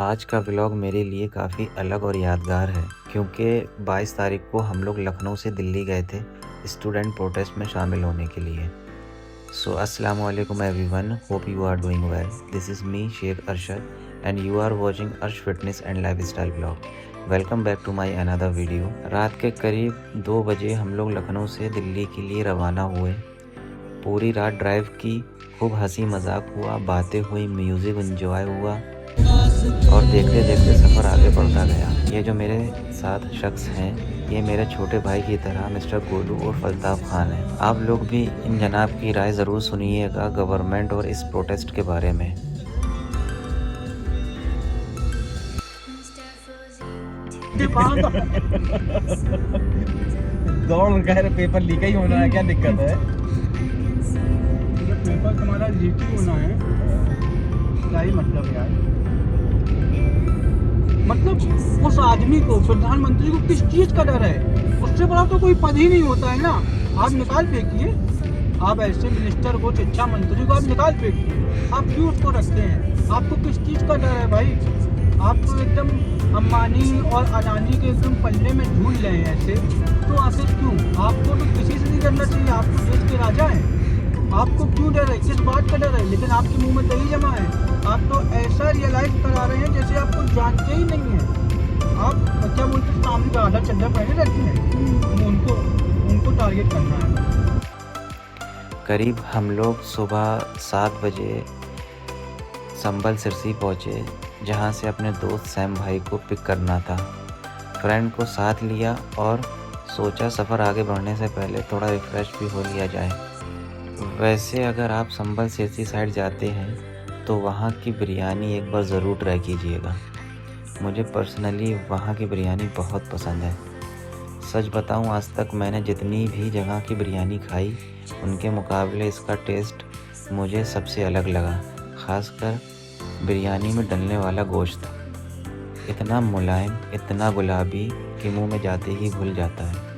आज का व्लॉग मेरे लिए काफ़ी अलग और यादगार है क्योंकि 22 तारीख को हम लोग लखनऊ से दिल्ली गए थे स्टूडेंट प्रोटेस्ट में शामिल होने के लिए। सो अस्सलाम वालेकुम everyone, hope you are doing well. This is me Sheikh Arshad and you are watching Arsh fitness and lifestyle blog. Welcome back to my another video. रात के करीब 2 बजे हम लोग लखनऊ से दिल्ली के लिए रवाना हुए। पूरी रात ड्राइव की, खूब हंसी मजाक हुआ, बातें हुई, म्यूज़िक एंजॉय हुआ और देखते देखते सफ़र आगे बढ़ता गया। ये जो मेरे साथ शख्स हैं, ये मेरे छोटे भाई की तरह मिस्टर गोलू और अल्ताफ़ खान हैं। आप लोग भी इन जनाब की राय ज़रूर सुनिएगा गवर्नमेंट और इस प्रोटेस्ट के बारे में। दौड़ कह रहे पेपर लीक ही होना है, क्या दिक्कत है? जब पेपर तुम्हारा लीक ही होना है, क्या ही मतलब है यार। मतलब उस आदमी को, प्रधानमंत्री को किस चीज का डर है? उससे बड़ा तो कोई पद ही नहीं होता है ना। आप निकाल फेंकिए, आप ऐसे मिनिस्टर को, शिक्षा मंत्री को आप निकाल फेंकिए। आप क्यों उसको रखते हैं? आपको किस चीज का डर है भाई? आप तो एकदम अंबानी और अडानी के एकदम पल्ले में झूल रहे हैं ऐसे। तो आखिर क्यों? आपको तो किसी से नहीं डरना चाहिए। आप तो देश के राजा हैं, आपको क्यों डर है? किस बात का डर है? लेकिन आपके मुंह में दही जमा है। आप तो ऐसा रियलाइज करा रहे हैं जैसे आप कुछ जानते ही नहीं है। आप क्या बोलते हैं, सामने का आधा चड्डा पहने रहते हैं, उनको उनको टारगेट करना है। करीब हम लोग सुबह 7 बजे संभल सिरसी पहुँचे, जहाँ से अपने दोस्त सैम भाई को पिक करना था। फ्रेंड को साथ लिया और सोचा सफ़र आगे बढ़ने से पहले थोड़ा रिफ़्रेश भी हो लिया जाए। वैसे अगर आप संभल सिरसी साइड जाते हैं तो वहाँ की बिरयानी एक बार ज़रूर ट्राई कीजिएगा। मुझे पर्सनली वहाँ की बिरयानी बहुत पसंद है। सच बताऊँ, आज तक मैंने जितनी भी जगह की बिरयानी खाई, उनके मुकाबले इसका टेस्ट मुझे सबसे अलग लगा। ख़ासकर बिरयानी में डलने वाला गोश्त, इतना मुलायम, इतना गुलाबी कि मुंह में जाते ही घुल जाता है।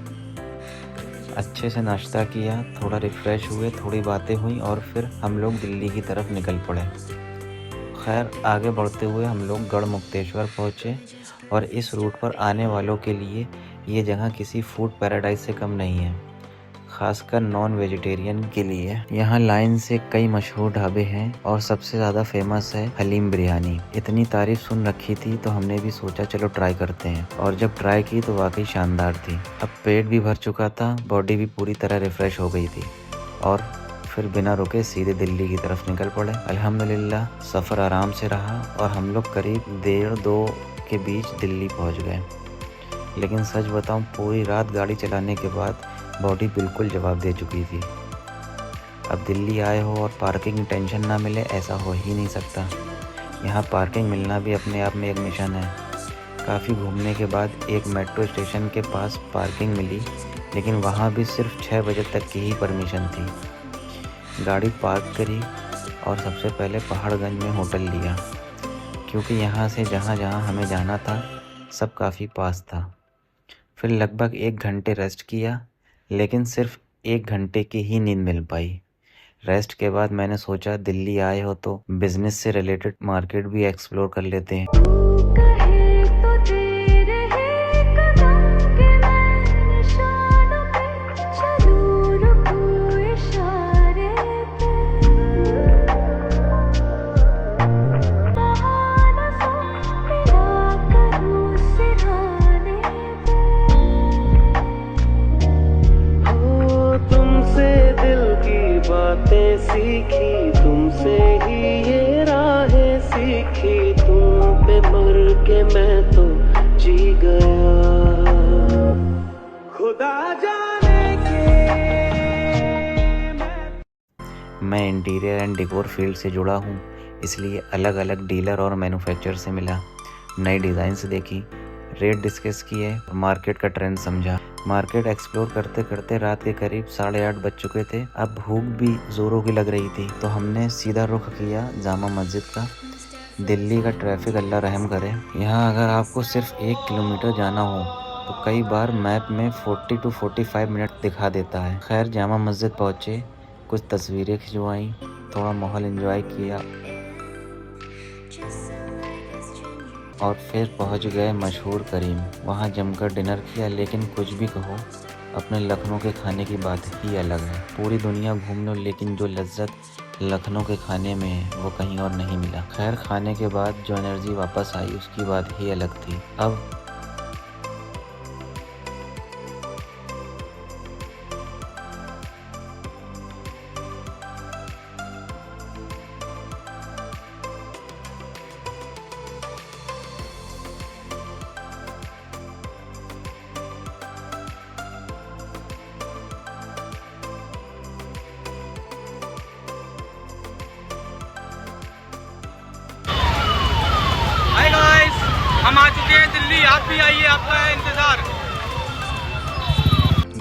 अच्छे से नाश्ता किया, थोड़ा रिफ़्रेश हुए, थोड़ी बातें हुई और फिर हम लोग दिल्ली की तरफ निकल पड़े। खैर, आगे बढ़ते हुए हम लोग गढ़ मुक्तेश्वर पहुँचे और इस रूट पर आने वालों के लिए ये जगह किसी फूड पैराडाइज से कम नहीं है, खासकर नॉन वेजिटेरियन के लिए। यहाँ लाइन से कई मशहूर ढाबे हैं और सबसे ज़्यादा फेमस है हलीम बिरयानी। इतनी तारीफ सुन रखी थी तो हमने भी सोचा चलो ट्राई करते हैं, और जब ट्राई की तो वाकई शानदार थी। अब पेट भी भर चुका था, बॉडी भी पूरी तरह रिफ़्रेश हो गई थी और फिर बिना रुके सीधे दिल्ली की तरफ निकल पड़े। अल्हम्दुलिल्लाह सफ़र आराम से रहा और हम लोग करीब 1:30-2 के बीच दिल्ली पहुँच गए। लेकिन सच बताऊँ, पूरी रात गाड़ी चलाने के बाद बॉडी बिल्कुल जवाब दे चुकी थी। अब दिल्ली आए हो और पार्किंग की टेंशन ना मिले, ऐसा हो ही नहीं सकता। यहाँ पार्किंग मिलना भी अपने आप में एक मिशन है। काफ़ी घूमने के बाद एक मेट्रो स्टेशन के पास पार्किंग मिली, लेकिन वहाँ भी सिर्फ 6 बजे तक की ही परमिशन थी। गाड़ी पार्क करी और सबसे पहले पहाड़गंज में होटल लिया, क्योंकि यहाँ से जहाँ जहाँ हमें जाना था सब काफ़ी पास था। फिर लगभग 1 घंटे रेस्ट किया, लेकिन सिर्फ 1 घंटे की ही नींद मिल पाई। रेस्ट के बाद मैंने सोचा दिल्ली आए हो तो बिजनेस से रिलेटेड मार्केट भी एक्सप्लोर कर लेते हैं। बातें सीखी तुमसे ही, ये राहें सीखी तुम पे मर के मैं तो जी गया। खुदा जाने के मैं इंटीरियर एंड डेकोर फील्ड से जुड़ा हूँ, इसलिए अलग अलग डीलर और मैन्युफैक्चरर से मिला, नई डिज़ाइंस देखी, रेट डिस्कस किए, मार्केट का ट्रेंड समझा। मार्केट एक्सप्लोर करते करते रात के करीब 8:30 बज चुके थे। अब भूख भी ज़ोरों की लग रही थी, तो हमने सीधा रुख किया जामा मस्जिद का। दिल्ली का ट्रैफिक अल्लाह रहम करे। यहाँ अगर आपको सिर्फ 1 किलोमीटर जाना हो तो कई बार मैप में 40 to 45 मिनट दिखा देता है। खैर, जामा मस्जिद पहुँचे, कुछ तस्वीरें खिंचवाईं, थोड़ा माहौल एंजॉय किया और फिर पहुंच गए मशहूर करीम। वहां जमकर डिनर किया, लेकिन कुछ भी कहो, अपने लखनऊ के खाने की बात ही अलग है। पूरी दुनिया घूम लो, लेकिन जो लज्जत लखनऊ के खाने में है वो कहीं और नहीं मिला। खैर, खाने के बाद जो एनर्जी वापस आई उसकी बात ही अलग थी। अब हाय गाइस, हम आ चुके हैं दिल्ली। आप भी आइए, आपका है इंतजार।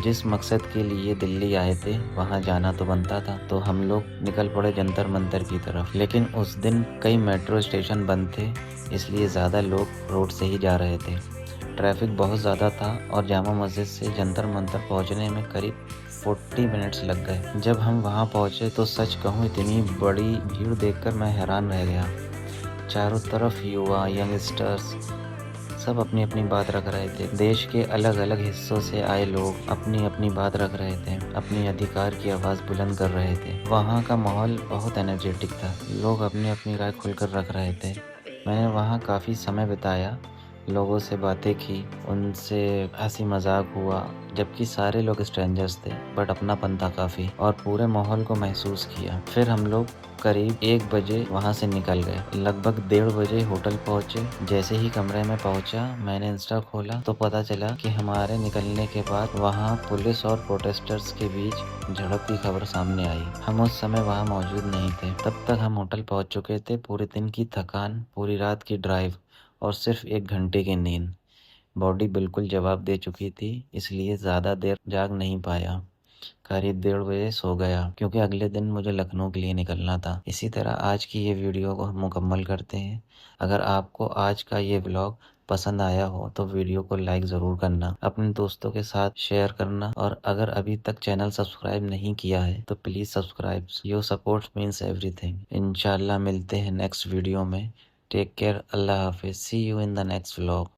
जिस मकसद के लिए दिल्ली आए थे वहां जाना तो बनता था, तो हम लोग निकल पड़े जंतर मंतर की तरफ। लेकिन उस दिन कई मेट्रो स्टेशन बंद थे, इसलिए ज़्यादा लोग रोड से ही जा रहे थे। ट्रैफिक बहुत ज़्यादा था और जामा मस्जिद से जंतर मंतर पहुंचने में करीब 40 मिनट्स लग गए। जब हम वहां पहुंचे तो सच कहूँ, इतनी बड़ी भीड़ देखकर मैं हैरान रह गया। चारों तरफ युवा, यंगस्टर्स सब अपनी अपनी बात रख रहे थे। देश के अलग अलग हिस्सों से आए लोग अपनी अपनी बात रख रहे थे, अपने अधिकार की आवाज़ बुलंद कर रहे थे। वहाँ का माहौल बहुत एनर्जेटिक था, लोग अपनी अपनी राय खुलकर रख रहे थे। मैंने वहाँ काफ़ी समय बिताया, लोगों से बातें की, उनसे हंसी मजाक हुआ, जबकि सारे लोग स्ट्रेंजर्स थे, बट अपनापन था काफ़ी, और पूरे माहौल को महसूस किया। फिर हम लोग करीब 1 बजे वहाँ से निकल गए। लगभग 1:30 बजे होटल पहुँचे। जैसे ही कमरे में पहुँचा, मैंने इंस्टा खोला तो पता चला कि हमारे निकलने के बाद वहाँ पुलिस और प्रोटेस्टर्स के बीच झड़प की खबर सामने आई। हम उस समय वहाँ मौजूद नहीं थे। तब तक हम होटल पहुँच चुके थे। पूरे दिन की थकान, पूरी रात की ड्राइव और सिर्फ 1 घंटे की नींद, बॉडी बिल्कुल जवाब दे चुकी थी, इसलिए ज़्यादा देर जाग नहीं पाया। करीब 1:30 बजे सो गया, क्योंकि अगले दिन मुझे लखनऊ के लिए निकलना था। इसी तरह आज की ये वीडियो को हम मुकम्मल करते हैं। अगर आपको आज का ये व्लॉग पसंद आया हो तो वीडियो को लाइक ज़रूर करना, अपने दोस्तों के साथ शेयर करना, और अगर अभी तक चैनल सब्सक्राइब नहीं किया है तो please subscribe. Your support means everything. इंशाल्लाह मिलते हैं नेक्स्ट वीडियो में। टेक केयर, अल्लाह हाफिज़, see you in the next vlog.